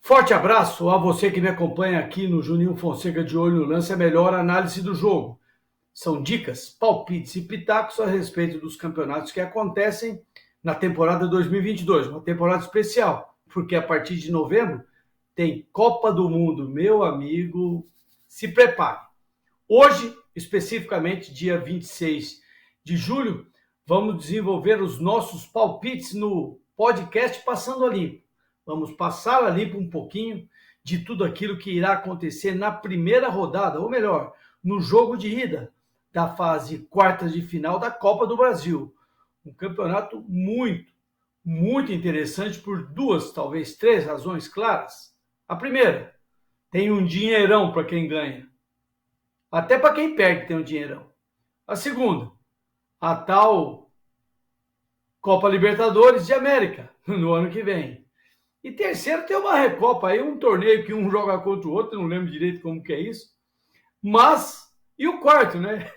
Forte abraço a você que me acompanha aqui no Juninho Fonseca de Olho no Lance, a melhor análise do jogo. São dicas, palpites e pitacos a respeito dos campeonatos que acontecem na temporada 2022, uma temporada especial, porque a partir de novembro tem Copa do Mundo, meu amigo, se prepare. Hoje, especificamente dia 26 de julho, vamos desenvolver os nossos palpites no podcast Passando a Limpo. Vamos passar a limpo um pouquinho de tudo aquilo que irá acontecer na primeira rodada, ou melhor, no jogo de ida da fase quartas de final da Copa do Brasil. Um campeonato muito interessante por duas, talvez três razões claras. A primeira, tem um dinheirão para quem ganha. Até para quem perde tem um dinheirão. A segunda, a tal Copa Libertadores de América, no ano que vem. E terceiro, tem uma Recopa aí, um torneio que um joga contra o outro, não lembro direito como que é isso. Mas, e o quarto, né?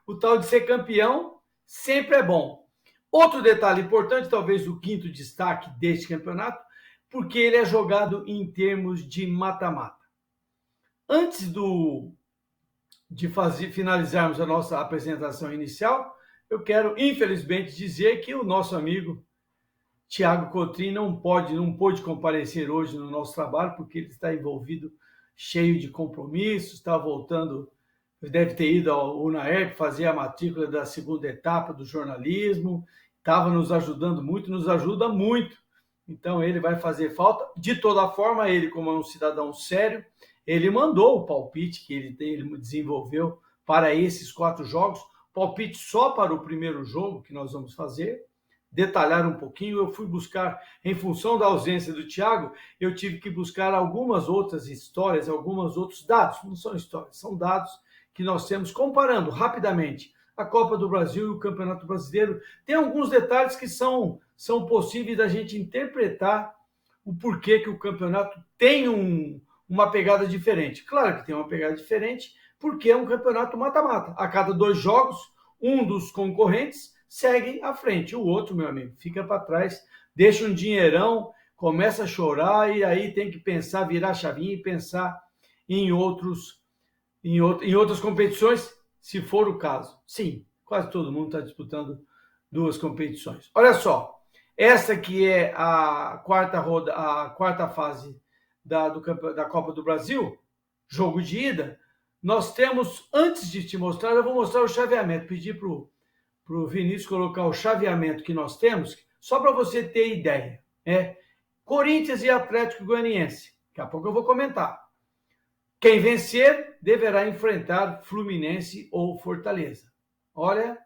O tal de ser campeão sempre é bom. Outro detalhe importante, talvez o quinto destaque deste campeonato, porque ele é jogado em termos de mata-mata. Antes de finalizarmos a nossa apresentação inicial, eu quero, infelizmente, dizer que o nosso amigo Thiago Cotrim não pôde comparecer hoje no nosso trabalho, porque ele está envolvido, cheio de compromissos, está voltando, deve ter ido ao UNAERP fazer a matrícula da segunda etapa do jornalismo, estava nos ajudando muito, nos ajuda muito, então ele vai fazer falta. De toda forma, ele, como é um cidadão sério, ele mandou o palpite que ele desenvolveu para esses 4 jogos, palpite só para o primeiro jogo que nós vamos fazer, detalhar um pouquinho. Eu fui buscar, em função da ausência do Thiago, eu tive que buscar algumas outras histórias, alguns outros dados, não são histórias, são dados que nós temos comparando rapidamente a Copa do Brasil e o Campeonato Brasileiro. Tem alguns detalhes que são possíveis da gente interpretar o porquê que o campeonato tem uma pegada diferente. Claro que tem uma pegada diferente, porque é um campeonato mata-mata. A cada 2 jogos, um dos concorrentes segue à frente. O outro, meu amigo, fica para trás, deixa um dinheirão, começa a chorar e aí tem que pensar, virar a chavinha e pensar em outras competições, se for o caso. Sim, quase todo mundo está disputando 2 competições. Olha só, essa que é a quarta fase da Copa do Brasil, jogo de ida, nós temos, antes de te mostrar, eu vou mostrar o chaveamento, pedir para o Vinícius colocar o chaveamento que nós temos, só para você ter ideia. Corinthians e Atlético Goianiense. Daqui a pouco eu vou comentar. Quem vencer deverá enfrentar Fluminense ou Fortaleza. Olha,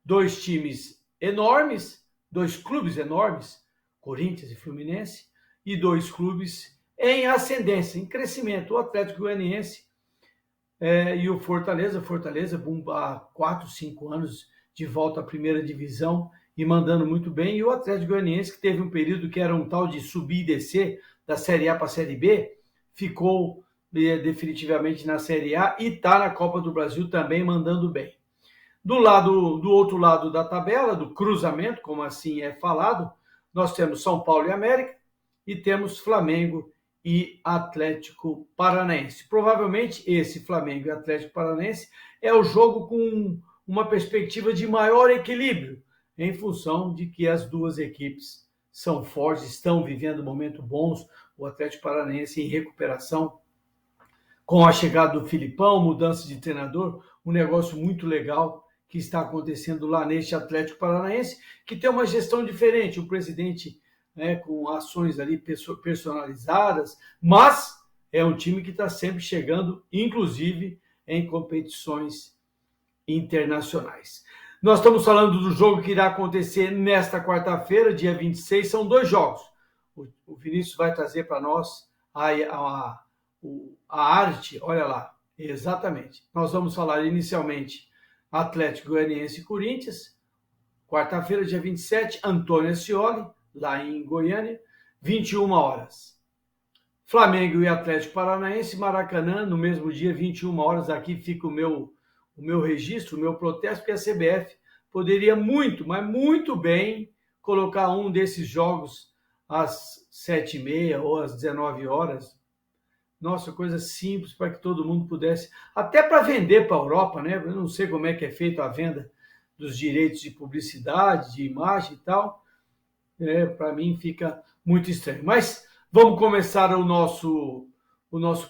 2 times enormes, 2 clubes enormes, Corinthians e Fluminense, e 2 clubes em ascendência, em crescimento. O Atlético Goianiense e o Fortaleza há 4, 5 anos de volta à primeira divisão e mandando muito bem. E o Atlético Goianiense, que teve um período que era um tal de subir e descer da Série A para a Série B, ficou definitivamente na Série A e está na Copa do Brasil também mandando bem. Do outro lado da tabela, do cruzamento, como assim é falado, nós temos São Paulo e América e temos Flamengo e Atlético Paranaense. Provavelmente esse Flamengo e Atlético Paranaense é o jogo com uma perspectiva de maior equilíbrio, em função de que as 2 equipes são fortes, estão vivendo momentos bons, o Atlético Paranaense em recuperação, com a chegada do Filipão, mudança de treinador, um negócio muito legal que está acontecendo lá neste Atlético Paranaense, que tem uma gestão diferente, o presidente com ações ali personalizadas, mas é um time que está sempre chegando, inclusive em competições internacionais. Nós estamos falando do jogo que irá acontecer nesta quarta-feira, dia 26, são 2 jogos. O Vinícius vai trazer para nós a arte, olha lá, exatamente. Nós vamos falar inicialmente Atlético Goianiense e Corinthians, quarta-feira, dia 27, Antônio Ascioli, lá em Goiânia, 21 horas. Flamengo e Atlético Paranaense, Maracanã, no mesmo dia, 21 horas. Aqui fica o meu registro, o meu protesto, porque a CBF poderia muito, mas muito bem, colocar um desses jogos às 7h30 ou às 19 horas. Nossa, coisa simples para que todo mundo pudesse, até para vender para a Europa, né? Eu não sei como é que é feita a venda dos direitos de publicidade, de imagem e tal. Para mim fica muito estranho. Mas vamos começar o nosso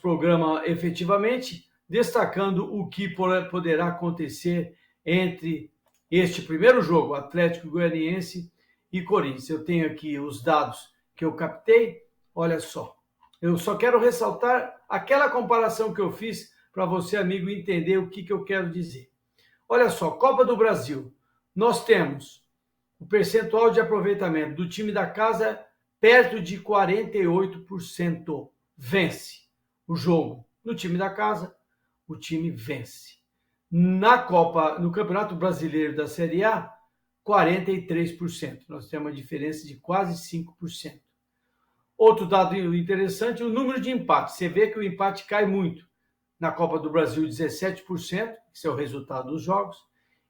programa efetivamente, destacando o que poderá acontecer entre este primeiro jogo, Atlético Goianiense e Corinthians. Eu tenho aqui os dados que eu captei, olha só. Eu só quero ressaltar aquela comparação que eu fiz para você, amigo, entender o que eu quero dizer. Olha só, Copa do Brasil, nós temos o percentual de aproveitamento do time da casa perto de 48%. Vence o jogo. No time da casa, o time vence. No Campeonato Brasileiro da Série A, 43%. Nós temos uma diferença de quase 5%. Outro dado interessante, o número de empates. Você vê que o empate cai muito. Na Copa do Brasil, 17%, esse é o resultado dos jogos,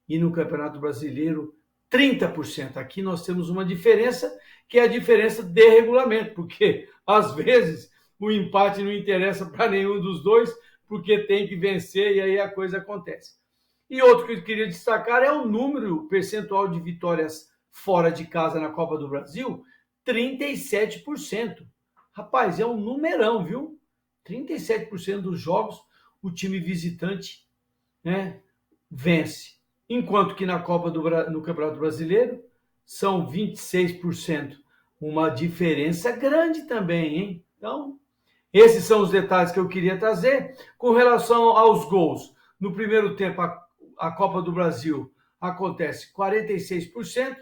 e no Campeonato Brasileiro, 30%. Aqui nós temos uma diferença, que é a diferença de regulamento, porque às vezes o empate não interessa para nenhum dos dois, porque tem que vencer e aí a coisa acontece. E outro que eu queria destacar é o número percentual de vitórias fora de casa na Copa do Brasil, 37%. Rapaz, é um numerão, viu? 37% dos jogos o time visitante, né, vence. Enquanto que no Campeonato Brasileiro são 26%. Uma diferença grande também, hein? Então, esses são os detalhes que eu queria trazer. Com relação aos gols, no primeiro tempo a Copa do Brasil acontece 46%,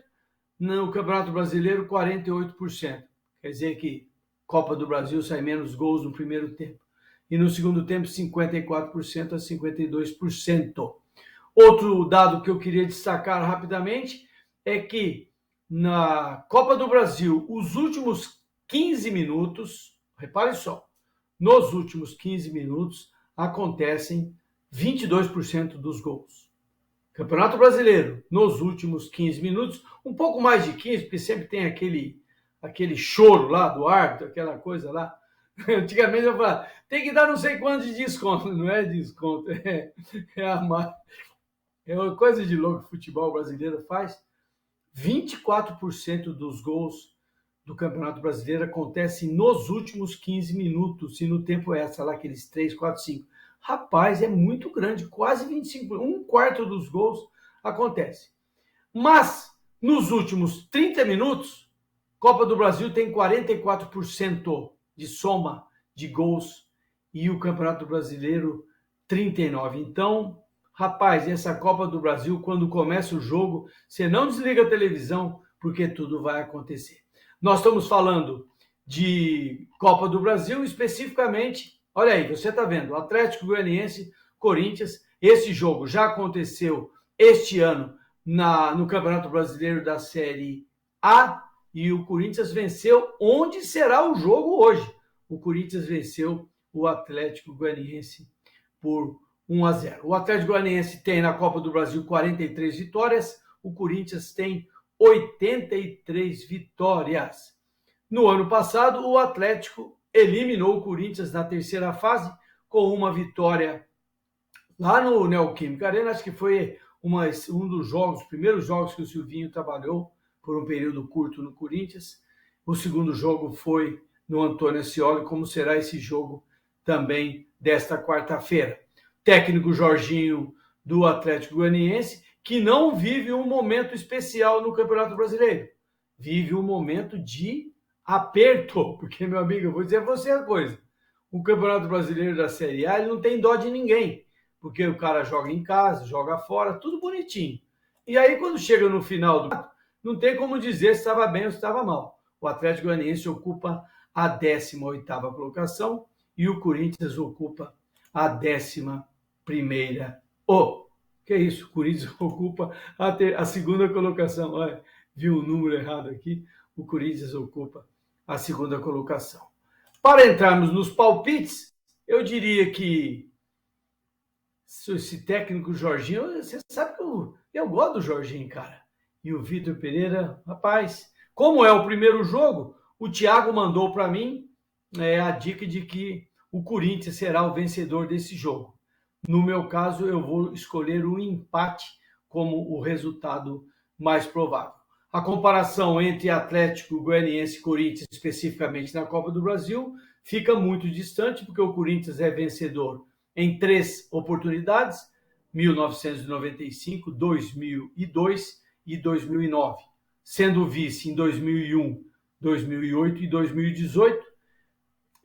no Campeonato Brasileiro 48%. Quer dizer que Copa do Brasil sai menos gols no primeiro tempo. E no segundo tempo 54% a 52%. Outro dado que eu queria destacar rapidamente é que na Copa do Brasil, os últimos 15 minutos, repare só, nos últimos 15 minutos acontecem 22% dos gols. Campeonato Brasileiro, nos últimos 15 minutos, um pouco mais de 15, porque sempre tem aquele choro lá do árbitro, aquela coisa lá. Antigamente eu falava, tem que dar não sei quanto de desconto. Não é desconto, é uma coisa de louco que o futebol brasileiro faz. 24% dos gols do Campeonato Brasileiro acontecem nos últimos 15 minutos, e no tempo extra, lá aqueles 3, 4, 5. Rapaz, é muito grande, quase 25%, um quarto dos gols acontece. Mas, nos últimos 30 minutos, Copa do Brasil tem 44% de soma de gols e o Campeonato Brasileiro 39%. Então, rapaz, essa Copa do Brasil, quando começa o jogo, você não desliga a televisão, porque tudo vai acontecer. Nós estamos falando de Copa do Brasil, especificamente, olha aí, você está vendo, Atlético Goianiense, Corinthians, esse jogo já aconteceu este ano no Campeonato Brasileiro da Série A, e o Corinthians venceu. Onde será o jogo hoje? O Corinthians venceu o Atlético Goianiense por 1-0. O Atlético Goianiense tem na Copa do Brasil 43 vitórias, o Corinthians tem 83 vitórias. No ano passado, o Atlético eliminou o Corinthians na terceira fase com uma vitória lá no Neoquímica Arena. Acho que foi um dos jogos, os primeiros jogos que o Silvinho trabalhou por um período curto no Corinthians. O segundo jogo foi no Antônio Ascioli, como será esse jogo também desta quarta-feira. Técnico Jorginho do Atlético Goianiense, que não vive um momento especial no Campeonato Brasileiro. Vive um momento de aperto, porque, meu amigo, eu vou dizer a você uma coisa. O Campeonato Brasileiro da Série A, ele não tem dó de ninguém, porque o cara joga em casa, joga fora, tudo bonitinho. E aí, quando chega no final do campeonato, não tem como dizer se estava bem ou se estava mal. O Atlético Goianiense ocupa a 18ª colocação e o Corinthians ocupa a 11ª. Que isso? O Corinthians ocupa a segunda colocação. Olha, viu o número errado aqui. O Corinthians ocupa a segunda colocação. Para entrarmos nos palpites, eu diria que esse técnico Jorginho, você sabe que eu gosto do Jorginho, cara. E o Vitor Pereira, rapaz, como é o primeiro jogo, O Thiago mandou para mim a dica de que o Corinthians será o vencedor desse jogo. No meu caso, eu vou escolher o empate como o resultado mais provável. A comparação entre Atlético Goianiense e Corinthians, especificamente na Copa do Brasil, fica muito distante, porque o Corinthians é vencedor em 3 oportunidades, 1995, 2002 e 2009, sendo vice em 2001, 2008 e 2018,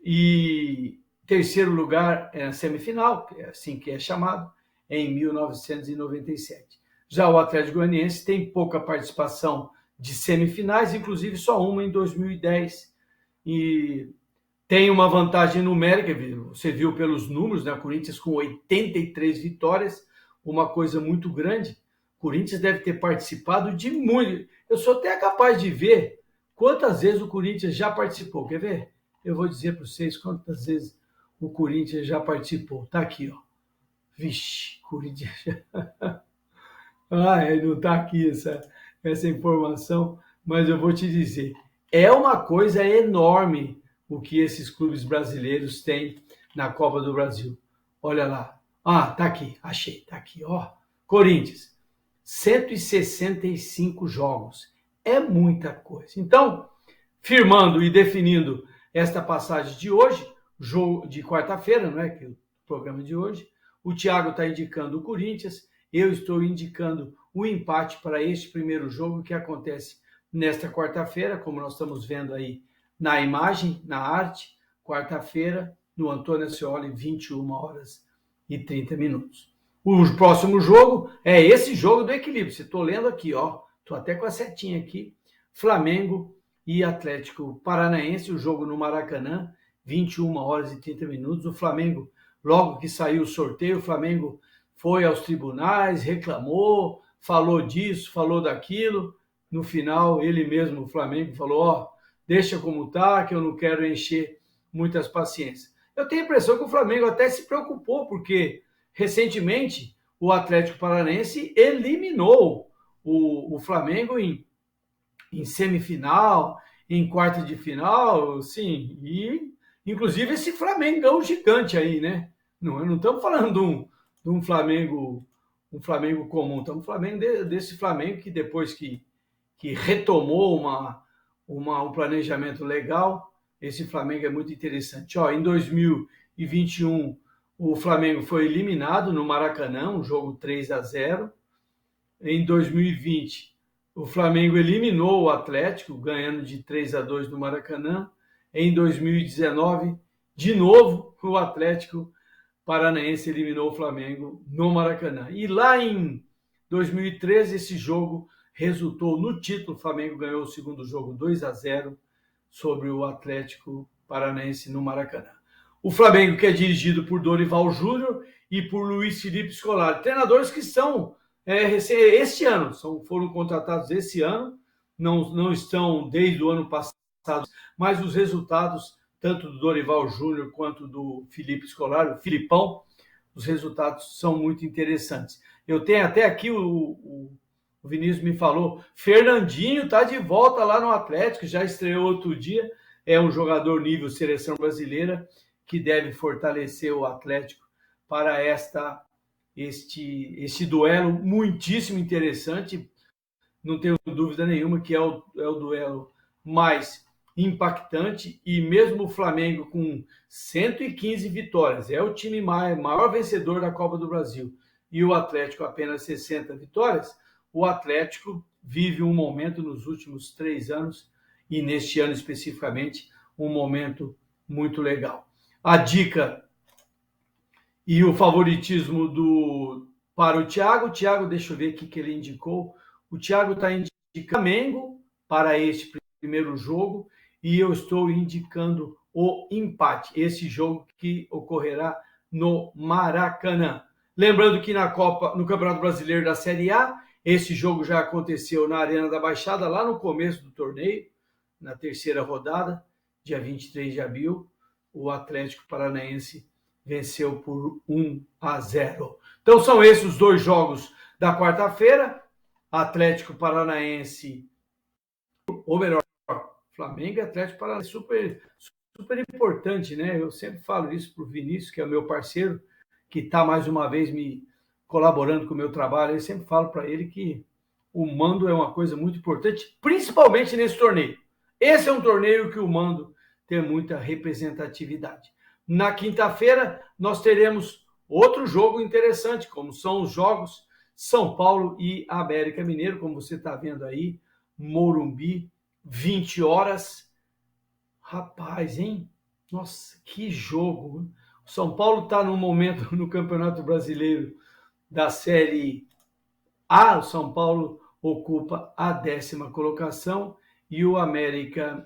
e terceiro lugar é na semifinal, é assim que é chamado, em 1997. Já o Atlético Goianiense tem pouca participação de semifinais, inclusive só uma em 2010, e tem uma vantagem numérica, você viu pelos números, né? O Corinthians com 83 vitórias, uma coisa muito grande. O Corinthians deve ter participado de muito. Eu sou até capaz de ver quantas vezes o Corinthians já participou. Quer ver? Eu vou dizer para vocês quantas vezes o Corinthians já participou. Tá aqui, ó. Vixe, Corinthians. Não tá aqui essa informação, mas eu vou te dizer. É uma coisa enorme o que esses clubes brasileiros têm na Copa do Brasil. Olha lá. Tá aqui, achei, tá aqui, ó. Corinthians, 165 jogos. É muita coisa. Então, firmando e definindo esta passagem de hoje, jogo de quarta-feira, não é que o programa de hoje, o Thiago está indicando o Corinthians, eu estou indicando o empate para este primeiro jogo que acontece nesta quarta-feira, como nós estamos vendo aí na imagem, na arte, quarta-feira, no Antônio Ascioli, 21 horas e 30 minutos. O próximo jogo é esse jogo do equilíbrio. Você estou lendo aqui, ó. Estou até com a setinha aqui. Flamengo e Atlético Paranaense, o jogo no Maracanã, 21 horas e 30 minutos. O Flamengo, logo que saiu o sorteio, o Flamengo foi aos tribunais, reclamou, falou disso, falou daquilo. No final, ele mesmo, o Flamengo, falou, deixa como tá, que eu não quero encher muitas paciências. Eu tenho a impressão que o Flamengo até se preocupou, porque recentemente o Atlético Paranaense eliminou o Flamengo em semifinal, em quarta de final, sim, e inclusive esse Flamengão gigante aí, né? Não estamos falando de um Flamengo comum, estamos falando desse Flamengo que depois que retomou um planejamento legal, esse Flamengo é muito interessante. Em 2021, o Flamengo foi eliminado no Maracanã, um jogo 3-0. Em 2020, o Flamengo eliminou o Atlético, ganhando de 3-2 no Maracanã. Em 2019, de novo, o Atlético Paranaense eliminou o Flamengo no Maracanã. E lá em 2013, esse jogo resultou no título. O Flamengo ganhou o segundo jogo 2-0 sobre o Atlético Paranaense no Maracanã. O Flamengo, que é dirigido por Dorival Júnior e por Luiz Felipe Scolari, treinadores que são este ano, foram contratados esse ano, não estão desde o ano passado, mas os resultados, tanto do Dorival Júnior quanto do Felipe Scolari, o Filipão, os resultados são muito interessantes. Eu tenho até aqui, o Vinícius me falou, Fernandinho está de volta lá no Atlético, já estreou outro dia, é um jogador nível seleção brasileira, que deve fortalecer o Atlético para este duelo muitíssimo interessante. Não tenho dúvida nenhuma que é o duelo mais impactante, e mesmo o Flamengo com 115 vitórias, é o time maior vencedor da Copa do Brasil, e o Atlético apenas 60 vitórias, o Atlético vive um momento nos últimos 3 anos, e neste ano especificamente, um momento muito legal. A dica e o favoritismo para o Thiago. O Thiago, deixa eu ver o que ele indicou. O Thiago está indicando o Flamengo para este primeiro jogo, e eu estou indicando o empate, esse jogo que ocorrerá no Maracanã. Lembrando que no Campeonato Brasileiro da Série A, esse jogo já aconteceu na Arena da Baixada, lá no começo do torneio, na terceira rodada, dia 23 de abril, o Atlético Paranaense venceu por 1-0. Então são esses os 2 jogos da quarta-feira. Atlético Paranaense, ou melhor, Flamengo e Atlético Paranaense, super importante, né? Eu sempre falo isso para o Vinícius, que é o meu parceiro, que está mais uma vez me colaborando com o meu trabalho. Eu sempre falo para ele que o mando é uma coisa muito importante, principalmente nesse torneio. Esse é um torneio que o mando tem muita representatividade. Na quinta-feira, nós teremos outro jogo interessante, como são os jogos São Paulo e América Mineiro, como você está vendo aí, Morumbi, 20 horas. Rapaz, hein? Nossa, que jogo! O São Paulo está num momento no Campeonato Brasileiro da Série A. O São Paulo ocupa a 10ª colocação e o América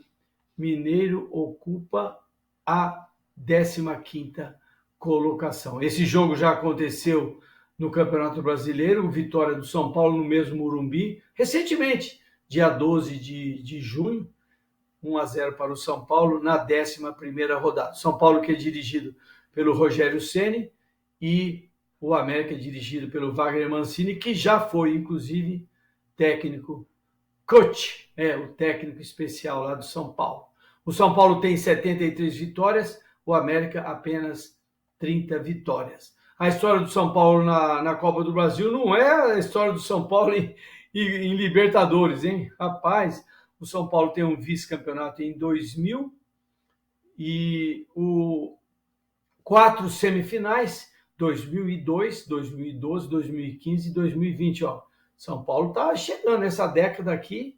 Mineiro ocupa a 15ª colocação. Esse jogo já aconteceu no Campeonato Brasileiro, vitória do São Paulo no mesmo Morumbi, recentemente, dia 12 de junho, 1-0 para o São Paulo na 11ª rodada. São Paulo que é dirigido pelo Rogério Ceni e o América é dirigido pelo Wagner Mancini, que já foi, inclusive, técnico coach, o técnico especial lá do São Paulo. O São Paulo tem 73 vitórias, o América apenas 30 vitórias. A história do São Paulo na Copa do Brasil não é a história do São Paulo em Libertadores, hein? Rapaz, o São Paulo tem um vice-campeonato em 2000 e 4 semifinais, 2002, 2012, 2015 e 2020. Ó. São Paulo está chegando nessa década aqui,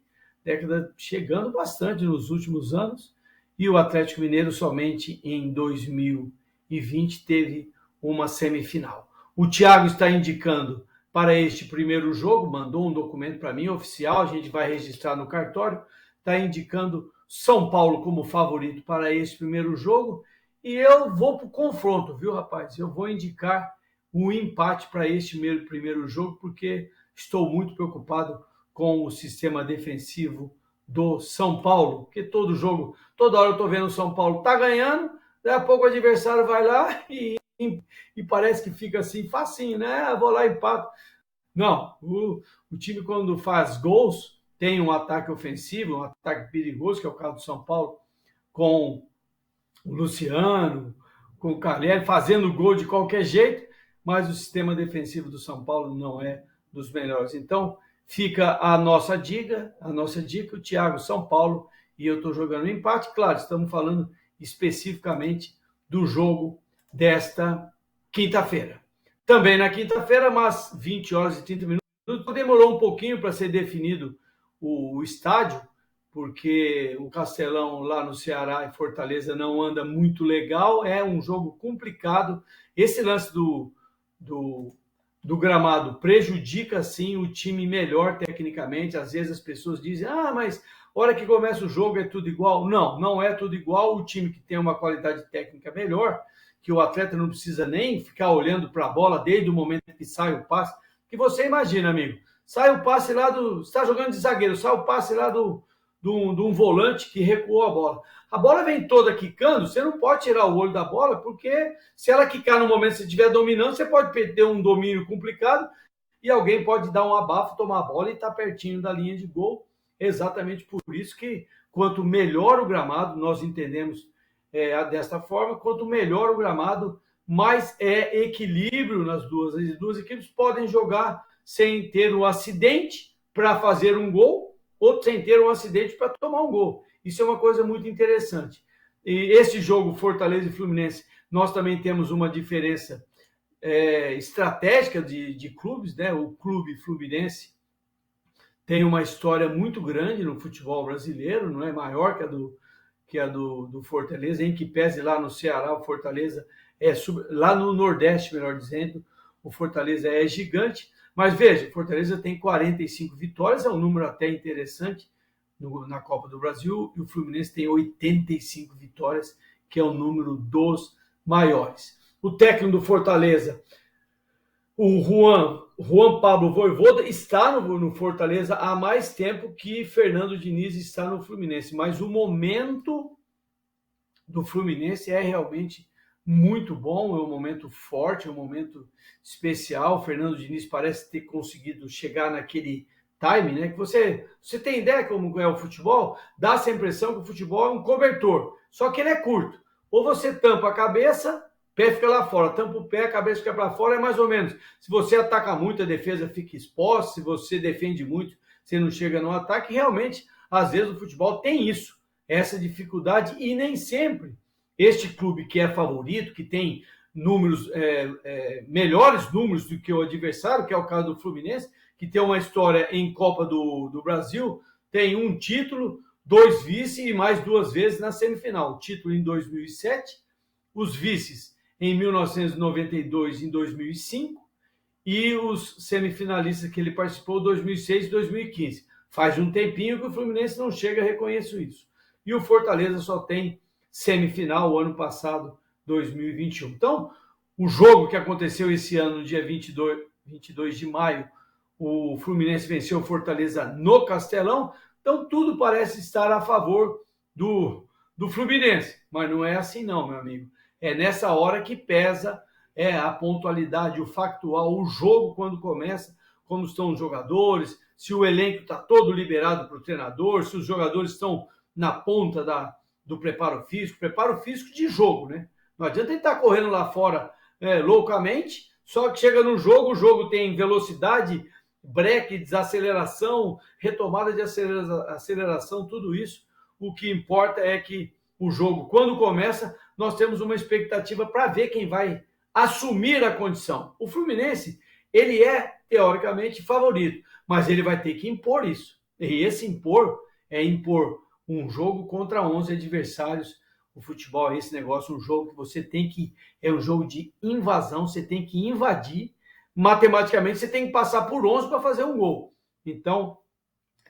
chegando bastante nos últimos anos, e o Atlético Mineiro somente em 2020 teve uma semifinal. O Thiago está indicando para este primeiro jogo, mandou um documento para mim, oficial, a gente vai registrar no cartório, está indicando São Paulo como favorito para este primeiro jogo, e eu vou para o confronto, viu, rapaz? Eu vou indicar um empate para este primeiro jogo, porque estou muito preocupado com o sistema defensivo do São Paulo, porque todo jogo, toda hora eu estou vendo o São Paulo tá ganhando, daqui a pouco o adversário vai lá e parece que fica assim, facinho, né? Vou lá e empato. Não, o time quando faz gols, tem um ataque ofensivo, um ataque perigoso, que é o caso do São Paulo, com o Luciano, com o Caleri, fazendo gol de qualquer jeito, mas o sistema defensivo do São Paulo não é dos melhores. Então, fica a nossa dica, o Thiago São Paulo, e eu estou jogando empate. Claro, estamos falando especificamente do jogo desta quinta-feira. Também na quinta-feira, mas 20 horas e 30 minutos, demorou um pouquinho para ser definido o estádio, porque o Castelão lá no Ceará e Fortaleza não anda muito legal, é um jogo complicado. Esse lance do gramado prejudica, sim, o time melhor tecnicamente. Às vezes as pessoas dizem, mas a hora que começa o jogo é tudo igual. Não, não é tudo igual. O time que tem uma qualidade técnica melhor, que o atleta não precisa nem ficar olhando para a bola desde o momento que sai o passe, que você imagina, amigo, sai o passe lá você está jogando de zagueiro, sai o passe lá de um volante que recuou a bola. A bola vem toda quicando, você não pode tirar o olho da bola, porque se ela quicar no momento que você estiver dominando, você pode perder um domínio complicado e alguém pode dar um abafo, tomar a bola e estar pertinho da linha de gol. Exatamente por isso que quanto melhor o gramado, nós entendemos desta forma, quanto melhor o gramado, mais é equilíbrio nas duas. As duas equipes podem jogar sem ter um acidente para fazer um gol, outro sem ter um acidente para tomar um gol. Isso é uma coisa muito interessante. E esse jogo, Fortaleza e Fluminense, nós também temos uma diferença estratégica de clubes, né? O clube Fluminense tem uma história muito grande no futebol brasileiro, não é maior que a do Fortaleza, em que pese lá no Ceará, o Fortaleza lá no Nordeste, melhor dizendo, o Fortaleza é gigante. Mas veja, o Fortaleza tem 45 vitórias, é um número até interessante na Copa do Brasil, e o Fluminense tem 85 vitórias, que é o número dos maiores. O técnico do Fortaleza, o Juan Pablo Vojvoda, está no Fortaleza há mais tempo que Fernando Diniz está no Fluminense, mas o momento do Fluminense é realmente muito bom, é um momento forte, é um momento especial. O Fernando Diniz parece ter conseguido chegar naquele time, né? Que você tem ideia como é o futebol, dá essa impressão que o futebol é um cobertor, só que ele é curto. Ou você tampa a cabeça, o pé fica lá fora, tampa o pé, a cabeça fica para fora, é mais ou menos. Se você ataca muito, a defesa fica exposta, se você defende muito, você não chega no ataque. Realmente, às vezes o futebol tem isso, essa dificuldade, e nem sempre este clube que é favorito, que tem números, melhores números do que o adversário, que é o caso do Fluminense, que tem uma história em Copa do Brasil, tem um título, 2 vice e mais 2 vezes na semifinal. O título em 2007, os vices em 1992 e em 2005, e os semifinalistas que ele participou 2006 e 2015. Faz um tempinho que o Fluminense não chega, reconheço isso. E o Fortaleza só tem semifinal o ano passado, 2021. Então, o jogo que aconteceu esse ano, no dia 22 de maio, o Fluminense venceu o Fortaleza no Castelão, então tudo parece estar a favor do Fluminense, mas não é assim não, meu amigo. É nessa hora que pesa a pontualidade, o factual, o jogo quando começa, como estão os jogadores, se o elenco está todo liberado para o treinador, se os jogadores estão na ponta do preparo físico de jogo, né? Não adianta ele estar correndo lá fora loucamente, só que chega no jogo, o jogo tem velocidade, breque, desaceleração, retomada de aceleração, tudo isso. O que importa é que o jogo, quando começa, nós temos uma expectativa para ver quem vai assumir a condição. O Fluminense, ele é, teoricamente, favorito, mas ele vai ter que impor isso. E esse impor é impor um jogo contra 11 adversários. O futebol é esse negócio, um jogo que você tem que... É um jogo de invasão, você tem que invadir. Matematicamente, você tem que passar por 11 para fazer um gol. Então,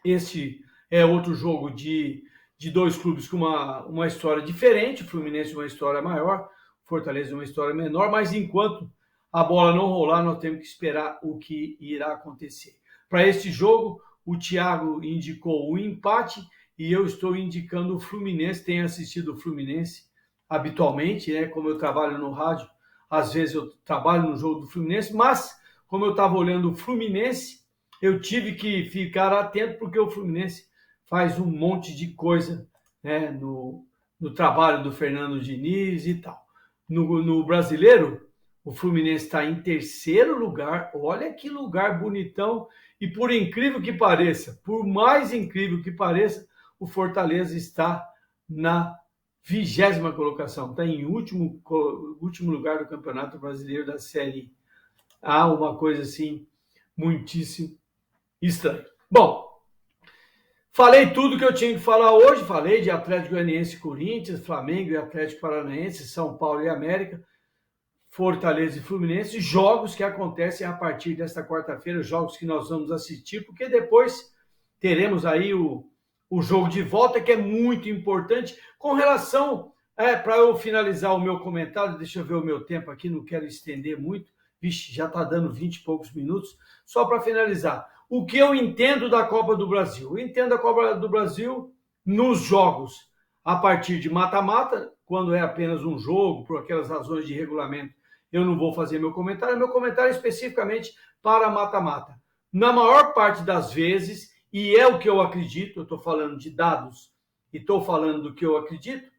este é outro jogo de 2 clubes com uma história diferente. O Fluminense uma história maior, o Fortaleza uma história menor, mas enquanto a bola não rolar, nós temos que esperar o que irá acontecer. Para este jogo, o Thiago indicou o empate e eu estou indicando o Fluminense. Tenho assistido o Fluminense habitualmente, né? Como eu trabalho no rádio, às vezes eu trabalho no jogo do Fluminense, mas como eu estava olhando o Fluminense, eu tive que ficar atento porque o Fluminense faz um monte de coisa, né, no trabalho do Fernando Diniz e tal. No brasileiro, o Fluminense está em 3º lugar. Olha que lugar bonitão. E por incrível que pareça, por mais incrível que pareça, o Fortaleza está na 20ª colocação. Está em último lugar do Campeonato Brasileiro da Série A. Uma coisa assim, muitíssimo estranha. Bom, falei tudo que eu tinha que falar hoje. Falei de Atlético Goianiense e Corinthians, Flamengo e Atlético Paranaense, São Paulo e América, Fortaleza e Fluminense, jogos que acontecem a partir desta quarta-feira, jogos que nós vamos assistir, porque depois teremos aí o jogo de volta, que é muito importante. Com relação, para eu finalizar o meu comentário, deixa eu ver o meu tempo aqui, não quero estender muito, vixe, já está dando 20 e poucos minutos, só para finalizar. O que eu entendo da Copa do Brasil? Eu entendo a Copa do Brasil nos jogos a partir de mata-mata, quando é apenas um jogo, por aquelas razões de regulamento, eu não vou fazer meu comentário é especificamente para mata-mata. Na maior parte das vezes, e é o que eu acredito, eu estou falando de dados e estou falando do que eu acredito,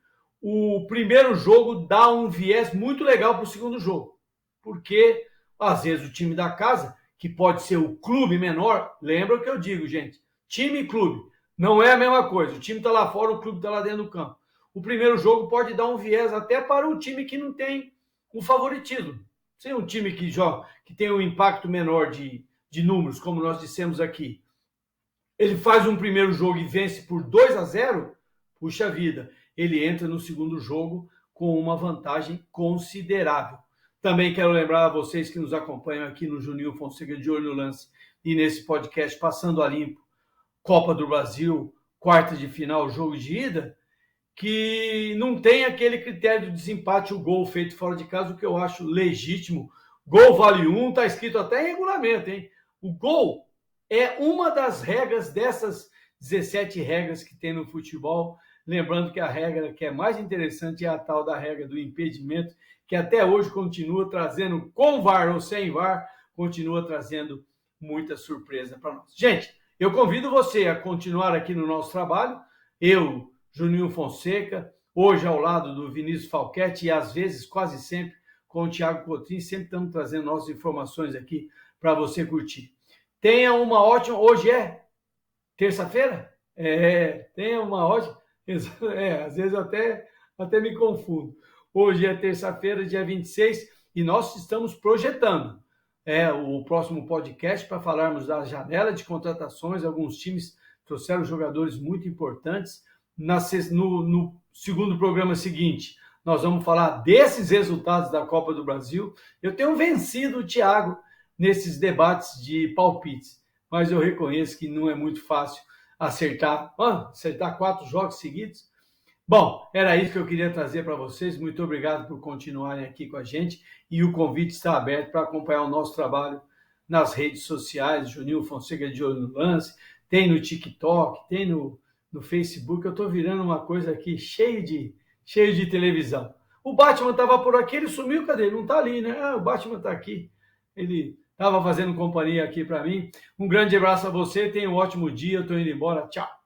o primeiro jogo dá um viés muito legal para o segundo jogo, porque às vezes o time da casa, que pode ser o clube menor, lembra o que eu digo, gente, time e clube, não é a mesma coisa, o time está lá fora, o clube está lá dentro do campo. O primeiro jogo pode dar um viés até para um time que não tem um favoritismo. Se é um time que joga, que tem um impacto menor de números, como nós dissemos aqui, ele faz um primeiro jogo e vence por 2-0, puxa vida, ele entra no segundo jogo com uma vantagem considerável. Também quero lembrar a vocês que nos acompanham aqui no Juninho Fonseca de Olho no Lance e nesse podcast Passando a Limpo, Copa do Brasil, quartas de final, jogo de ida, que não tem aquele critério de desempate, o gol feito fora de casa, o que eu acho legítimo. Gol vale 1, está escrito até em regulamento, hein? O gol é uma das regras dessas 17 regras que tem no futebol. Lembrando que a regra que é mais interessante é a tal da regra do impedimento, que até hoje continua trazendo, com VAR ou sem VAR, continua trazendo muita surpresa para nós. Gente, Eu convido você a continuar aqui no nosso trabalho, eu, Juninho Fonseca, hoje ao lado do Vinícius Falquete e às vezes, quase sempre, com o Thiago Cotrim, sempre estamos trazendo nossas informações aqui para você curtir. Tenha uma ótima... Hoje é terça-feira? Tenha uma ótima... às vezes eu até me confundo. Hoje é terça-feira, dia 26, e nós estamos projetando o próximo podcast para falarmos da janela de contratações. Alguns times trouxeram jogadores muito importantes. No segundo programa seguinte, nós vamos falar desses resultados da Copa do Brasil. Eu tenho vencido o Thiago nesses debates de palpites, mas eu reconheço que não é muito fácil acertar 4 jogos seguidos. Bom, era isso que eu queria trazer para vocês. Muito obrigado por continuarem aqui com a gente e o convite está aberto para acompanhar o nosso trabalho nas redes sociais. Juninho Fonseca de Olho no Lance, tem no TikTok, tem no Facebook. Eu estou virando uma coisa aqui cheio de televisão. O Batman estava por aqui, ele sumiu, cadê? Ele não está ali, né? O Batman está aqui. Ele estava fazendo companhia aqui para mim. Um grande abraço a você, tenha um ótimo dia, eu estou indo embora. Tchau.